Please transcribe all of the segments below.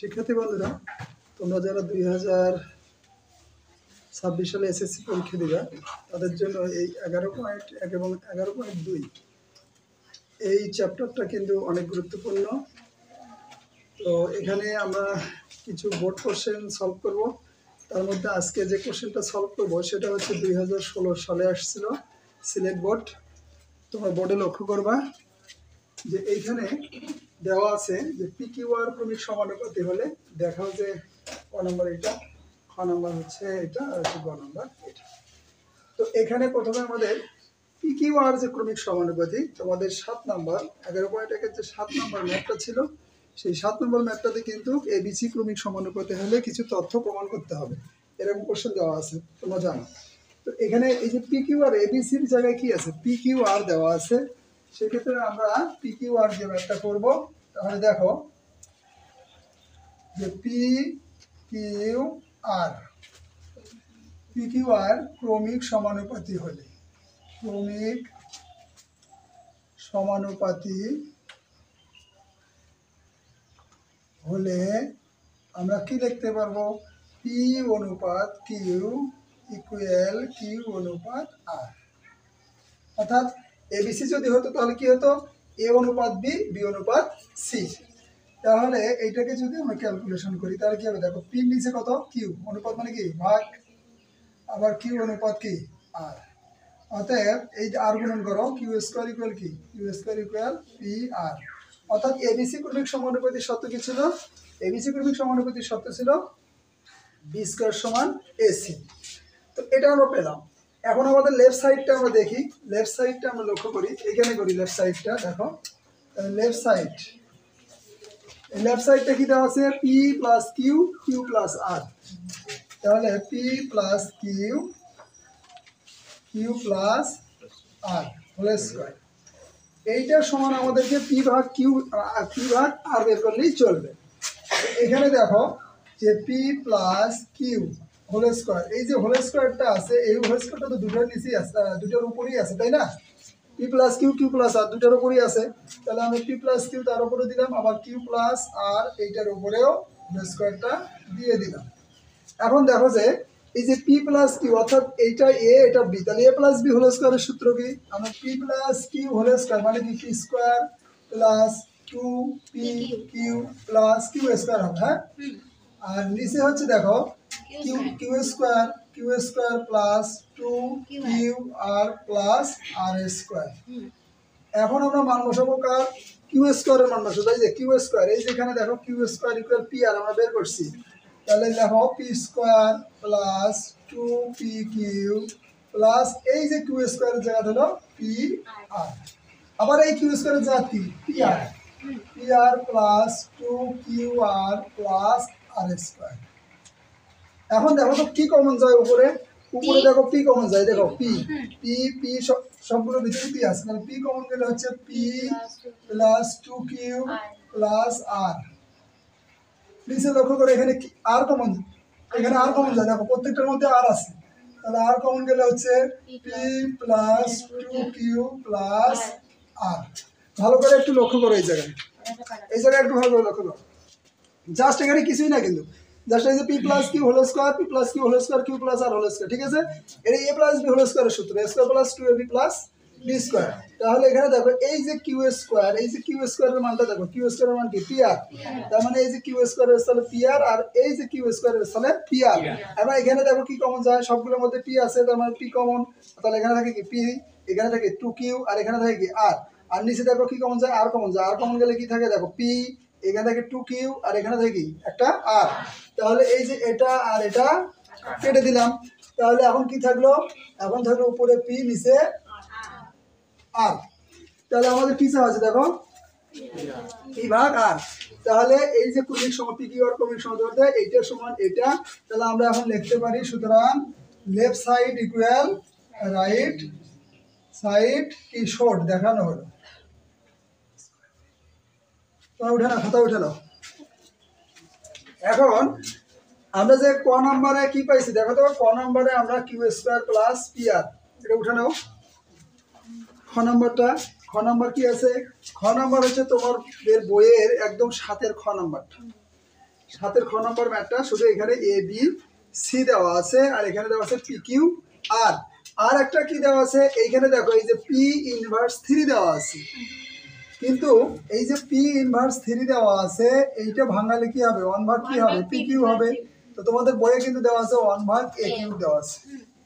শিক্ষার্থী বন্ধুরা, তোমরা যারা 2026 সালে এসএসসি পরীক্ষা দিবা তাদের জন্য এই 11.1 এবং 11.2 এই চ্যাপ্টারটা কিন্তু অনেক গুরুত্বপূর্ণ। তো এখানে আমরা কিছু বোর্ড কোশ্চেন সলভ করব। তার মধ্যে আজকে যে কোশ্চেনটা সলভ করব সেটা হচ্ছে 2016 সালে আসছিল সিলেট বোর্ড। তোমরা বোর্ডে লক্ষ্য করবা যে এইখানে দেওয়া আছে যে পিকিউআর ক্রমিক সমানুপাতি হলে দেখাও যে ক নম্বর এটা, খ নম্বর হচ্ছে এটা, আর হচ্ছে গ নম্বর এটা। তো এখানে প্রথমে আমাদের পিকিউআর যে ক্রমিক সমানুপাতি, তোমাদের 7 নম্বর 11.1 যে 7 নম্বর ম্যাথটা ছিল, সেই 7 নম্বর ম্যাথটাতে কিন্তু এবিসি ক্রমিক সমানুপাতি হলে কিছু তথ্য প্রমাণ করতে হবে, এরকম কোশ্চেন দেওয়া আছে, তোমরা জানো। তো এখানে এই যে পিকিউআর এবিসির জায়গায় কি আছে, পিকিউআর দেওয়া আছে। সেক্ষেত্রে আমরা পিকিউআর যে ম্যাথটা করবো, তাহলে দেখো যে পিকিউআর ক্রমিক সমানুপাতি হলে, ক্রমিক সমানুপাতি হলে আমরা কি লিখতে পারবো, পি অনুপাত কিউ ইকুয়াল কিউ অনুপাত আর। অর্থাৎ এবিসি যদি হতো তাহলে কি হতো, এ অনুপাত বি, বি অনুপাত সি। তাহলে এইটাকে যদি আমরা ক্যালকুলেশন করি তাহলে কি হবে, দেখো পি নিচে কত, কিউ অনুপাত মানে কি ভাগ, আবার কিউ অনুপাত কি আর। অতএব এই যে আর গুণন করো, কিউ স্কোয়ার ইকুয়াল কি, কিউ স্কোয়ার ইকুয়াল পি আর। অর্থাৎ এবিসি ক্রমিক সমানুপাতির শর্ত কি ছিল, এবিসি ক্রমিক সমানুপাতির শর্ত ছিল বি স্কোয়ার সমান এসি। তো এটা আমরা পেলাম। এখন আমাদের লেফট সাইডটা আমরা দেখি, লেফট সাইডটা আমরা লক্ষ্য করি, এখানে করি লেফট সাইডটা। দেখো লেফট সাইডটা কি দেওয়া আছে, P plus Q, Q plus R. তাহলে P plus Q, Q plus R whole square, এইটার সমান আমাদেরকে পি ভাগ কিউ, পি ভাগ আর বের করলেই চলবে। এখানে দেখো যে P plus Q whole square, এই যে হোল স্কয়ারটা আছে, এই হোল স্কয়ারটা তো দুটোর নিচেই আছে, দুটোর উপরেই আছে, তাই না? P plus Q, Q plus R দুটোর উপরেই আছে। তাহলে আমি পি প্লাস কিউ তার উপরে দিলাম, আবার কিউ প্লাস আর এইটার উপরেও হোল স্কয়ারটা দিয়ে দিলাম। এখন দেখো যে এই যে পি প্লাস কিউ, অর্থাৎ এইটা এ এটা বি, তাহলে এ প্লাস বি হোল স্কয়ারের সূত্র কি, আমরা P plus Q whole square মানে কি, P square plus 2 P Q plus Q square হবে। হ্যাঁ, আর নিচে হচ্ছে দেখো Q square plus 2 Q R plus R square. এখন আমরা মান বসাবো কার, কিউ স্কয়ারের মান বসাবো। তাই যে কিউ স্কয়ার, এই যেখানে দেখো Q square equal P R আমরা বের করছি। তাহলে দেখো P square plus 2 P Q plus এই যে কিউ স্কয়ারের জায়গা হলো পি আর, আবার এই কিউ স্কয়ারের জায়গা কি, P R plus 2 Q R plus R square. এখন দেখো তো কি কমন যায় উপরে, উপরে দেখো পি কমন যায়, দেখো পি পি পি সবগুলো ভিতরে পি আছে, মানে পি কমন গেলে হচ্ছে পি প্লাস 2 কিউ প্লাস আর। নিচে লক্ষ্য করে এখানে আর কমন, এখানে আর কমন যায়, দেখো প্রত্যেকটার মধ্যে আর আছে, তাহলে আর কমন গেলে হচ্ছে পি প্লাস 2 কিউ প্লাস আর। ভালো করে একটু লক্ষ্য করো এই জায়গায়, এই জায়গায় একটু ভালো করে লক্ষ্য করো। জাস্ট এখানে কিছুই না কিন্তু, জাস্ট এই যে P plus Q whole square, P plus Q whole square, Q plus R whole square, ঠিক আছে? এটা এ প্লাস বি হোল স্কয়ারের সূত্র, A square plus 2ab plus B square. তাহলে এখানে দেখো এই যে কিউ স্কয়ার, এই যে কিউ স্কয়ারের মানটা দেখো, কিউ স্কয়ারের মান কি, পি আর। তার মানে এই যে কিউ স্কয়ারের স্থলে পি আর, আর এই যে কিউ স্কয়ারের স্থলে পি আর। এবার এখানে দেখো কি কমন যায়, সবগুলোর মধ্যে পি আছে, তার মানে পি কমন। তাহলে এখানে থাকে কি পি, এখানে থাকে 2 কিউ আর এখানে থাকে কি আর। আর নিচে দেখো কি কমন যায়, আর কমন যায়, আর কমন গেলে কি থাকে, দেখো পি, এখানে থাকে 2 কিউ আর এখানে থাকে কি একটা আর। তাহলে এই যে এটা আর এটা কেটে দিলাম। তাহলে এখন কি থাকলো, এখন থাকলো উপরে পি নিচে আর। তাহলে আমাদের কি আছে দেখো, পি ভাগ আর। তাহলে এই যে ক্রমিক সমান পিকিউআর ক্রমিক সমানুপাতি, এইটার সমান এটা। তাহলে আমরা এখন লিখতে পারি, সুতরাং left side equal right side কি শর্ট দেখানো হলো। উঠে না, খাতা উঠে নাও। এখন আমরা যে ক নম্বরে কি পাইছি দেখো তো, ক নম্বরে আমরা Q square plus P R, এটা উঠে নাও। খ নম্বরটা, খ নম্বর কি আছে, খ নম্বর হচ্ছে তোমাদের বইয়ের একদম 7-এর খ নম্বরটা। 7 খ নম্বর ম্যাথটা শুধু এখানে এ বি সি দেওয়া আছে আর এখানে দেওয়া আছে পি কিউ আর আর একটা কি দেওয়া আছে এইখানে দেখো এই যে পি ইনভার্স 3 দেওয়া আছে কিন্তু এই যে পি ইনভার্স 3 দেওয়া আছে এইটা ভাঙালে কি হবে 1 ভাগ কি হবে পি কিউ হবে তো তোমাদের বইয়ে কিন্তু দেওয়া আছে 1 ভাগ এ কিউ দেওয়া আছে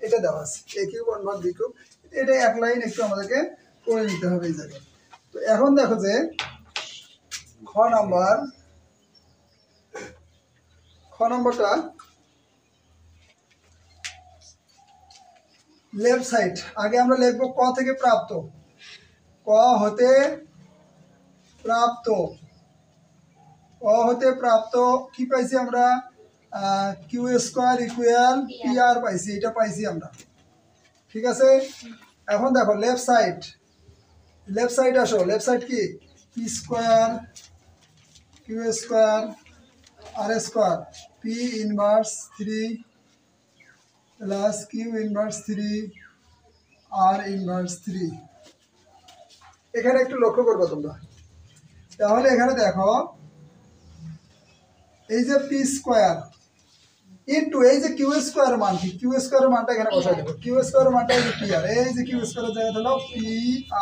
এটা দেওয়া আছে এ কিউ 1 ভাগ বি কিউ এটা এক লাইন একটু আমাদেরকে করে নিতে হবে এই জায়গায় তো এখন দেখো যে খ নম্বরটা লেফট সাইড আগে আমরা লিখবো ক থেকে প্রাপ্ত ক হতে প্রাপ্ত কি পাইছি আমরা Q square equal P R পাইছি এটা পাইছি আমরা ঠিক আছে এখন দেখো লেফট সাইড আসো লেফট সাইড কি P square Q square R square P inverse 3 plus Q inverse 3 R inverse 3 এখানে একটু লক্ষ্য করবো তোমরা তাহলে এখানে দেখো এই যে পি স্কয়ার ইনটু এই যে কিউ স্কয়ার মান কি কিউ স্কয়ারের মানটা এখানে বসাই দেবো কিউ স্কয়ারের মানটা এই যে পি আর এই যে কিউ স্কয়ারের জায়গায় হলো পি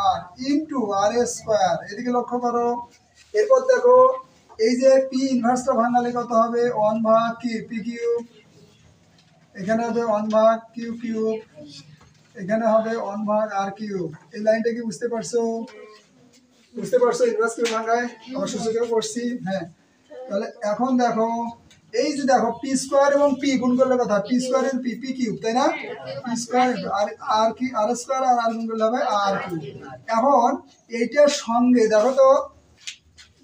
আর ইনটু আর স্কয়ার এদিকে লক্ষ্য করো এরপর দেখো এই যে পি ইনভার্সটা ভাঙালে কত হবে 1 ভাগ কি পি কিউব এখানে হবে 1 ভাগ কিউ কিউব এখানে হবে 1 ভাগ আর কিউব এই লাইনটা কি বুঝতে পারছো ইনভার্স কিউব ভাঙায় আমরা সূচকেও করছি হ্যাঁ তাহলে এখন দেখো এই যে দেখো পি স্কয়ার এবং পি গুণ করলে কথা P square and P P cube তাই না পি স্কয়ার আর আর কি আর স্কয়ার আর আর গুণ করলে হবে আর কিউব এখন এইটার সঙ্গে দেখো তো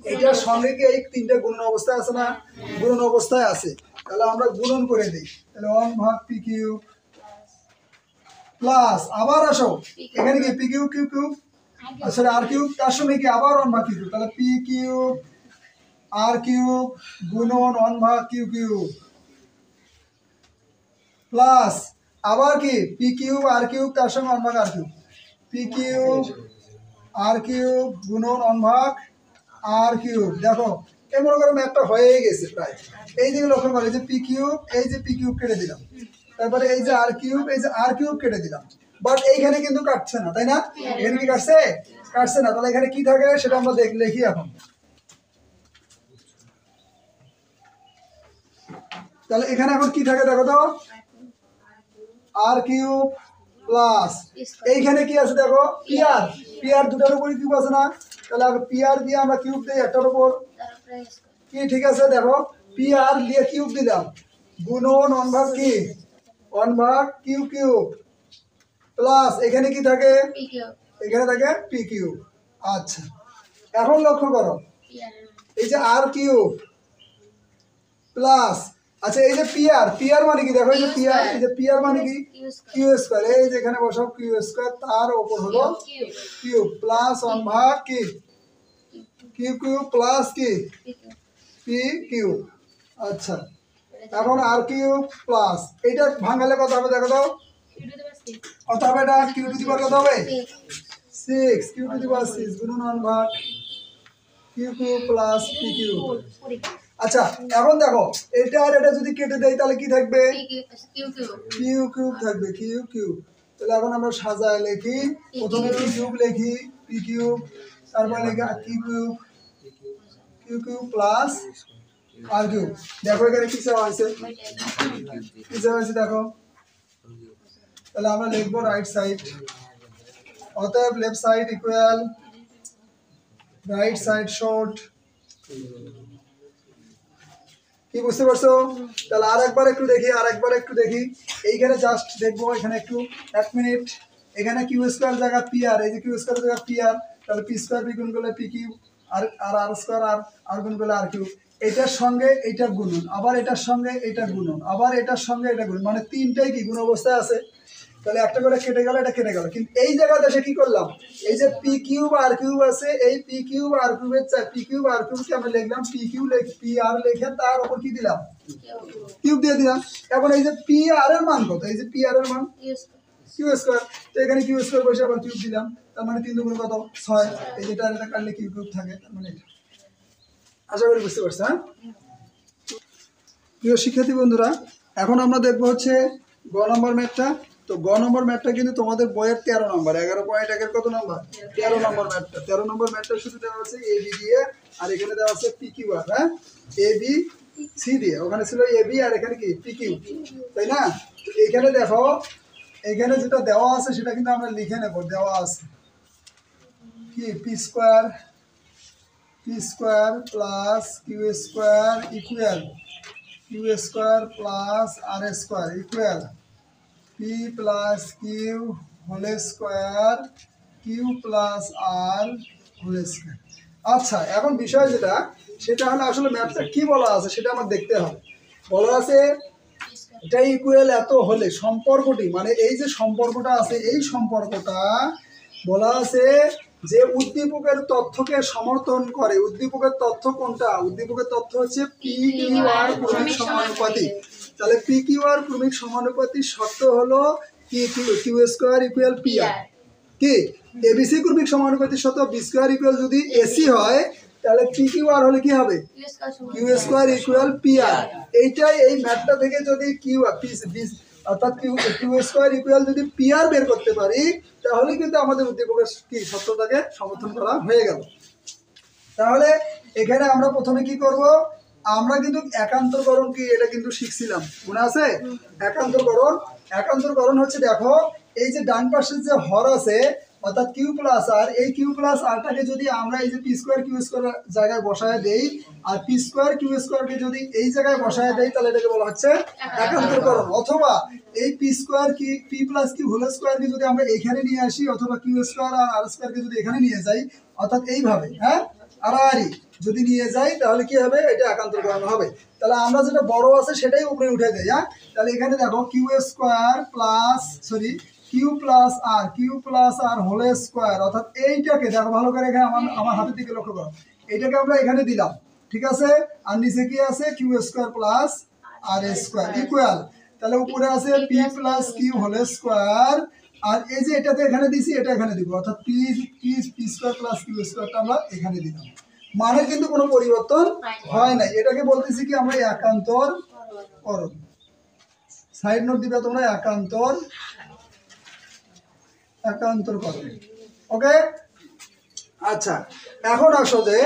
এইটার সঙ্গে কি এই তিনটা গুণন অবস্থায় আছে না গুণন অবস্থায় আছে তাহলে আমরা গুণন করে দিই তাহলে 1 ভাগ পি কিউব প্লাস আবার আসো এখানে কি পি কিউব কিউব কিউব আসলে আর কিউব তার সঙ্গে কি আবার 1 ভাগ কিউব তাহলে পি কিউব আর কিউব গুণন 1 ভাগ কিউ কিউব প্লাস আবার কি পি কিউব আর কিউব তার সঙ্গে 1 ভাগ আর কিউব পি কিউব আর কিউব গুণন 1 ভাগ আর কিউব দেখো এই মনে করো ম্যাথটা হয়েই গেছে প্রায় এই দিকে লক্ষ্য করো এই যে পি কিউব এই যে পি কিউব কেটে দিলাম তারপরে এই যে আর কিউব কেটে দিলাম বাট এইখানে কিন্তু কাটছে না তাই না এখানে কি কাটছে না তাহলে এখানে কি থাকে সেটা আমরা লিখি এখন তাহলে এখানে এখন কি থাকে দেখো তো আর কিউব প্লাস এইখানে কি আছে দেখো পি আর দুটার উপর কিউব আছে না তাহলে পি আর দিয়ে আমরা কিউব দেই একটার উপর কি ঠিক আছে দেখো পি আর দিয়ে কিউব দিলাম গুণন 1 ভাগ কি 1 ভাগ কিউ কিউব প্লাস এখানে কি থাকে এখানে থাকে পি কিউব আচ্ছা এখন লক্ষ্য করো এই যে আর কিউব প্লাস আচ্ছা এই যে পি আর মানে কি দেখো এই যে পি আর মানে কি কিউ স্কয়ার এই যে এখানে বসাও কিউ স্কয়ার তার উপর হলো কিউব প্লাস 1 ভাগ কি কিউ কিউব প্লাস কি পি কিউব আচ্ছা এখন আর কিউব প্লাস এটা ভাঙালে কত হবে দেখো তো কত হবে এটা কিউ টু দি পাওয়ার কত হবে 6 কিউ টু দি পাওয়ার 6 গুণন 1 ভাগ Q cube plus P cube আচ্ছা এখন দেখো এটা আর এটা যদি কেটে দেই তাহলে কি থাকবে কিউ কিউব থাকবে কিউ কিউব তাহলে এখন আমরা সাজায় লিখি প্রথমে পি কিউব লিখি পি কিউব তারপর লিখি কিউ কিউব প্লাস আর কিউব দেখো এখানে কি চাওয়া হয়েছে দেখো তাহলে আমরা লিখবো রাইট সাইড অতএব left side equal right side short কি বুঝতে পারছো তাহলে আরেকবার একটু দেখি এইখানে জাস্ট দেখবো এখানে একটু 1 মিনিট এখানে কিউ স্কয়ার জায়গা পি আর এই যে কিউ স্কয়ার জায়গা পি আর তাহলে পি স্কয়ার পি গুণ করলে পি কিউ আর আর স্কয়ার আর গুণ করলে আর কিউ এটার সঙ্গে এইটা গুণন আবার এটার সঙ্গে এটা গুণন আবার এটার সঙ্গে এটা গুণন মানে তিনটাই কি গুণ অবস্থায় আছে তাহলে একটা করে কেটে গেল এটা কেটে গেল কিন্তু এই জায়গাতে এসে কি করলাম এই যে পি কিউব আর কিউব আছে এই পি কিউব আর কিউবের পি কিউব আর কিউবকে আমরা লিখলাম পি কিউ পি আর লিখে তার উপর কি দিলাম কিউব দিয়ে দিলাম এখন এই যে পি আর এর মান কত এই যে পি আর এর মান কিউ স্কয়ার তো এখানে কিউ স্কয়ার বসে আবার কিউব দিলাম তার মানে 3 দুগুণ কত 6 এই যেটা এটা কাটলে কিউ কিউব থাকে তার মানে এটা আশা করি বুঝতে পারছো হ্যাঁ প্রিয় শিক্ষার্থী বন্ধুরা, এখন আমরা দেখবো হচ্ছে গ নম্বর ম্যাথটা। তো গ নম্বর ম্যাথটা কিন্তু তোমাদের বইয়ের 13 নম্বর, 11.1 কত নম্বর, 13 নম্বর ম্যাথটা। 13 নম্বর ম্যাথটা শুধু দেওয়া আছে এ বি দিয়ে, আর এখানে দেওয়া আছে পি কিউ আর। হ্যাঁ, এ বি সি দিয়ে, ওখানে ছিল এ বি আর এখানে কি পি কিউ, তাই না? তো এখানে দেখো, এখানে যেটা দেওয়া আছে সেটা কিন্তু আমরা লিখে নেব। দেওয়া আছে কি P square plus Q square equal Q square plus R square equal P plus Q whole square Q plus R whole square. আচ্ছা, এখন বিষয় যেটা, সেটা হলো আসলে ম্যাথটা কি বলা আছে সেটা আমার দেখতে হবে। বলা আছে এটা ইকুয়াল এত হলে, সম্পর্কটি মানে এই যে সম্পর্কটা আছে, এই সম্পর্কটা বলা আছে যে উদ্দীপকের তথ্যকে সমর্থন করে। উদ্দীপকের তথ্য কোনটা? উদ্দীপকের তথ্য হচ্ছে পি কিউ আর ক্রমিক সমানুপাতিক। তাহলে পি কিউ আর ক্রমিক সমানুপাতিক শর্ত হলো কি কিউ স্কোয়ার ইকুয়াল পি আর। কি এবিসি ক্রমিক সমানুপাতিক শর্ত বি স্কোয়ার ইকুয়াল যদি এসি হয়, তাহলে পি কিউ আর হলে কি হবে? কিউ স্কোয়ার ইকুয়াল পি আর। এইটাই এই ম্যাথটা থেকে যদি কিউ আর অর্থাৎ কিউ স্কোয়ার ইকুয়াল যদি পি আর বের করতে পারি, তাহলে কিন্তু আমাদের উদ্দীপকের কি সত্যটাকে সমর্থন করা হয়ে গেল। তাহলে এখানে আমরা প্রথমে কি করব, আমরা কিন্তু একান্তরকরণ কি এটা কিন্তু শিখছিলাম, মনে আছে? একান্তরকরণ হচ্ছে, দেখো এই যে ডান পাশের যে হর আছে অর্থাৎ কিউ প্লাস আর, এই কিউ প্লাস আরটাকে যদি আমরা এই যে পি স্কোয়ার কিউ স্কোয়ার জায়গায় বসায় দেই, আর পি স্কোয়ার কিউ স্কোয়ারকে যদি এই জায়গায় বসায় দেই, তাহলে এটাকে বলা হচ্ছে একান্তরকরণ। অথবা এই পি স্কোয়ার কি পি প্লাস কিউ হোল স্কোয়ারকে যদি আমরা এখানে নিয়ে আসি, অথবা কিউ স্কোয়ার আর আর স্কোয়ারকে যদি এখানে নিয়ে যাই, অর্থাৎ এইভাবে, হ্যাঁ আড়াআড়ি যদি নিয়ে যাই, তাহলে কি হবে? এটা একান্তরকরণ হবে। তাহলে আমরা যেটা বড় আছে সেটাই উপরে উঠে দেই। হ্যাঁ, তাহলে এখানে দেখো Q square plus Q plus R whole square, অর্থাৎ এইটাকে দেখো ভালো করে, এখানে আমার হাতের দিকে লক্ষ্য করো, এইটাকে আমরা এখানে দিলাম, ঠিক আছে? আর নিচে কি আছে? Q square plus R square equal, তাহলে উপরে আছে P plus Q whole square, আর এই যে এটাতে এখানে দিছি, এটা এখানে দিব, অর্থাৎ পি স্কোয়ার প্লাস কিউ স্কোয়ারটা আমরা এখানে দিলাম। মানের কিন্তু কোনো পরিবর্তন হয় নাই। এটাকে বলতেছি কি আমরা একান্তরকরণ। সাইড নোট দিবে তোমরা, একান্তরকরণ। ওকে, আচ্ছা এখন আসো যে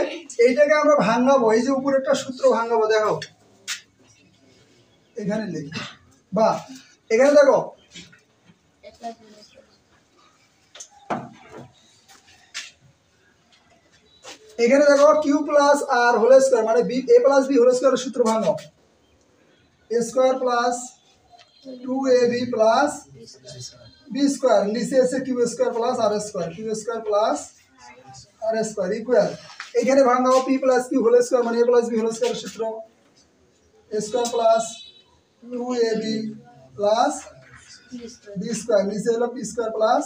এইটাকে আমরা ভাঙাবো, এই যে উপরেরটা সূত্র ভাঙাবো। দেখো এখানে লিখি, বা এখানে দেখো এখানে দেখো Q plus R whole square মানে B A plus B whole স্কোয়ারের সূত্র ভাঙো। A square plus 2ab plus B square, নিচে এসে Q square plus R square, Q square plus R square equal, এইখানে ভাঙাও P plus Q whole square মানে A plus B whole স্কোয়ারের সূত্র, A square plus 2ab plus B square, নিচে হলো P square plus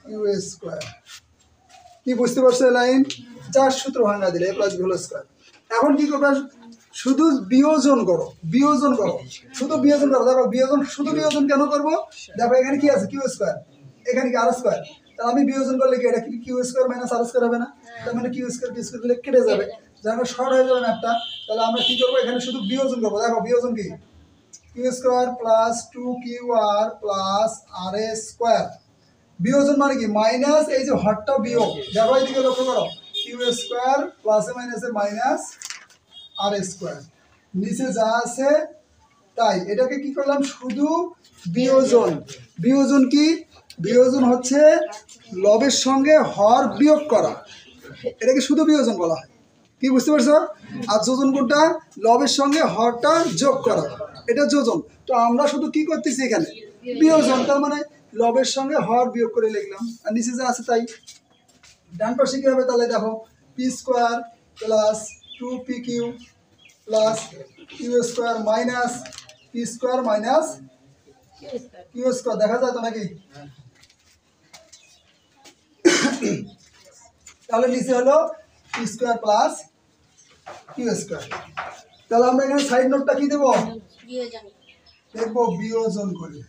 Q square. কি বুঝতে পারছো? লাইন যার সূত্র ভাঙা দিলে এ প্লাস বি হোল স্কোয়ার। এখন কি করবে? শুধু বিয়োজন করো, শুধু বিয়োজন করো। দেখো শুধু বিয়োজন কেন করবো? দেখো এখানে কি আছে? কিউ স্কোয়ার, এখানে কি আর স্কোয়ার। তাহলে আমি বিয়োজন করলে কি এটা কি Q square minus R square হবে না? তার মানে কিউ স্কোয়ার দিলে কেটে যাবে, যার শর্ট হয়ে যাবে ম্যাপটা। তাহলে আমরা কি করবো? এখানে শুধু বিয়োজন করবো। দেখো বিয়োজন কি? Q square plus 2qr plus R square. বিয়োজন মানে কি? মাইনাস এই যে হরটা বিয়োগ, দেখো এইদিকে লক্ষ্য করো, কিউ স্কোয়ার প্লাসে মাইনাসে মাইনাস আর স্কোয়ার, নিচে যা আছে তাই। এটাকে কি করলাম? শুধু বিয়োজন। বিয়োজন কি? বিয়োজন হচ্ছে লবের সঙ্গে হর বিয়োগ করা, এটাকে শুধু বিয়োজন বলা হয়। কি বুঝতে পারছো? আর যোজন কোনটা? লবের সঙ্গে হরটা যোগ করা, এটা যোজন। তো আমরা শুধু কি করতেছি এখানে? বিয়োজন। তার মানে লবের সঙ্গে হর বিয়োগ করে লিখলাম, আর নিচে যা আছে তাই। ডান পাশে কি হবে? তাহলে দেখো P square plus 2pq plus Q square minus P square minus Q square, দেখা যায় তো নাকি? তাহলে নিচে হলো P square plus Q square. তাহলে আমরা এখানে সাইড নোটটা কি দেবো? দেখবো বিয়োজন করে,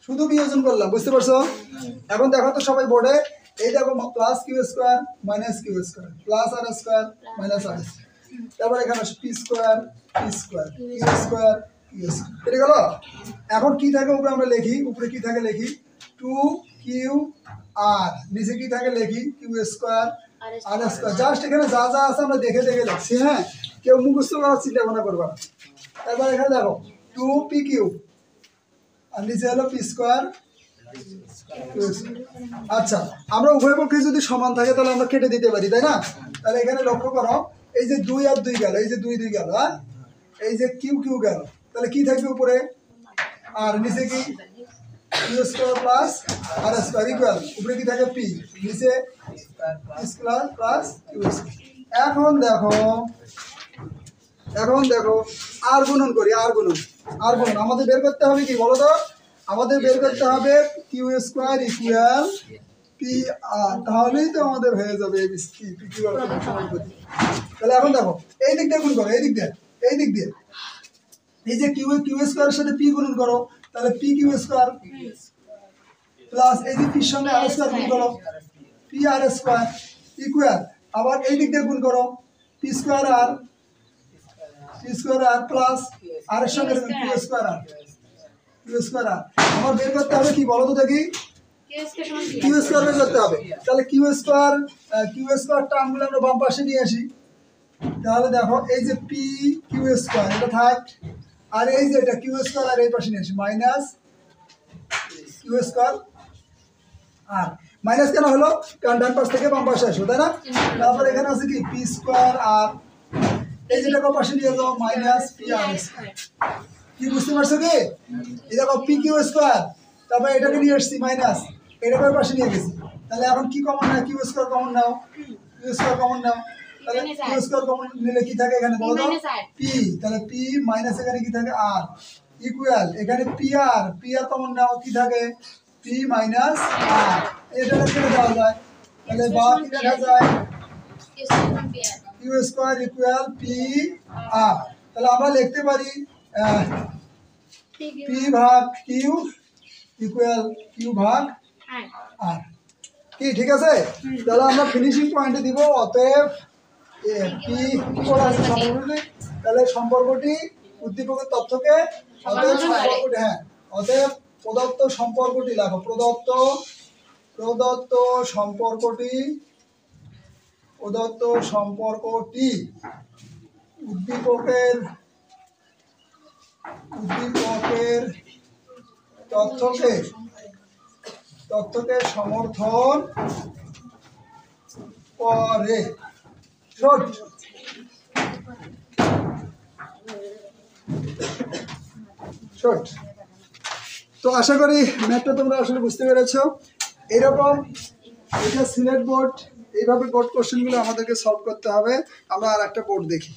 শুধু বিয়োজন করলাম, বুঝতে পারছো? এখন দেখো তো সবাই বোর্ডে, এই দেখো plus Q square minus Q square plus R square minus R square, তারপর এখানে P square Q square Q square, কেটে গেল। এখন কি থাকে উপরে আমরা লিখি, উপরে কি থাকে লিখি 2q আর, নিচে কি থাকে লিখি কিউ স্কোয়ার আর স্কোয়ার। জাস্ট এখানে যা যা আছে আমরা দেখে দেখে লিখছি, হ্যাঁ, কেউ মুখস্থ করার চিন্তা ভাবনা করবা। তারপর এখানে দেখো 2pq আর নিচে হলো পি স্কোয়ার। আচ্ছা, আমরা উভয় পক্ষে যদি সমান থাকে তাহলে আমরা কেটে দিতে পারি, তাই না? তাহলে এখানে লক্ষ্য করো, এই যে 2 আর 2 গেল, এই যে 2 2 গেল, হ্যাঁ, এই যে কিউ কিউ গেল, তাহলে কি থাকবে উপরে আর নিচে কি Q square plus R square equal, উপরে কি থাকে পি, নিচে স্কোয়ার প্লাস কিউ স্কোয়ার। এখন দেখো আর গুণন করি, আর গুণন আমাদের বের করতে হবে কি বলো তো, আমাদের বের করতে হবে কিউ স্কোয়ার ইকুয়াল পি আর, তাহলেই তো আমাদের হয়ে যাবে পি কিউ আর সমানুপাতিক। তাহলে এখন দেখো এই দিক দিয়ে গুণ করো, এই দিক দিয়ে এই যে কিউ স্কোয়ারের সাথে পি গুণন করো, তাহলে পি কিউ স্কোয়ার প্লাস এই যে পির সঙ্গে আর স্কোয়ার গুণ করো পি আর স্কোয়ার ইকুয়াল, আবার এই দিক দিয়ে গুণ করো পি স্কোয়ার আর প্লাস আর এর সঙ্গে কিউ স্কোয়ার আর আমার বের করতে হবে কি বলো তো দেখি, কিউ স্কোয়ার বের করতে হবে। তাহলে কিউ স্কোয়ার টার্মগুলো আমরা বাম পাশে নিয়ে আসি, তাহলে দেখো এই যে পি কিউ স্কোয়ার এটা থাক, আর এই যে এটা কিউ স্কোয়ার আর এই পাশে নিয়ে আসি মাইনাস কিউ স্কোয়ার আর, মাইনাস কেন হলো কারণ ডান পাশ থেকে বাম পাশে আসো, তাই না? তারপর এখানে আছে কি পি স্কোয়ার আর এই যেটা পাশে নিয়ে যাও মাইনাস পি আর স্কোয়ার, কি বুঝতে পারছো কি? এই দেখো পি কিউ স্কোয়ার, তারপর এটাকে নিয়ে আসছি মাইনাস, এটাকে পাশে নিয়ে গেছি, তাহলে এখন কি কমন নাও, কিউ স্কোয়ার কমন নাও, তাহলে কিউ স্কোয়ার কমন নিলে কি থাকে এখানে বলো তো পি, তাহলে পি মাইনাস এখানে কি থাকে আর ইকুয়াল, এখানে পি আর কমন নাও, কি থাকে পি মাইনাস আর, এটা কেটে দেওয়া যায়, তাহলে বা কি দেখা যায় কিউ স্কোয়ার ইকুয়াল পি আর, তাহলে আমরা লিখতে পারি পি ভাগ কিউ ইকুয়াল কিউ ভাগ আর, কি ঠিক আছে? তাহলে আমরা ফিনিশিং পয়েন্টে দিব, অতএব পি সম্পর্কটি, তাহলে সম্পর্কটি উদ্দীপকের তথ্যকে অতএব প্রদত্ত সম্পর্কটি লেখো, প্রদত্ত সম্পর্কটি উদ্দীপকের তথ্যকে সমর্থন করে। তো আশা করি ম্যাথটা তোমরা আসলে বুঝতে পেরেছো। এরকম এটা সিলেট বোর্ড, এইভাবে বোর্ড কোশ্চেনগুলো আমাদেরকে সলভ করতে হবে। আমরা আর একটা বোর্ড দেখি।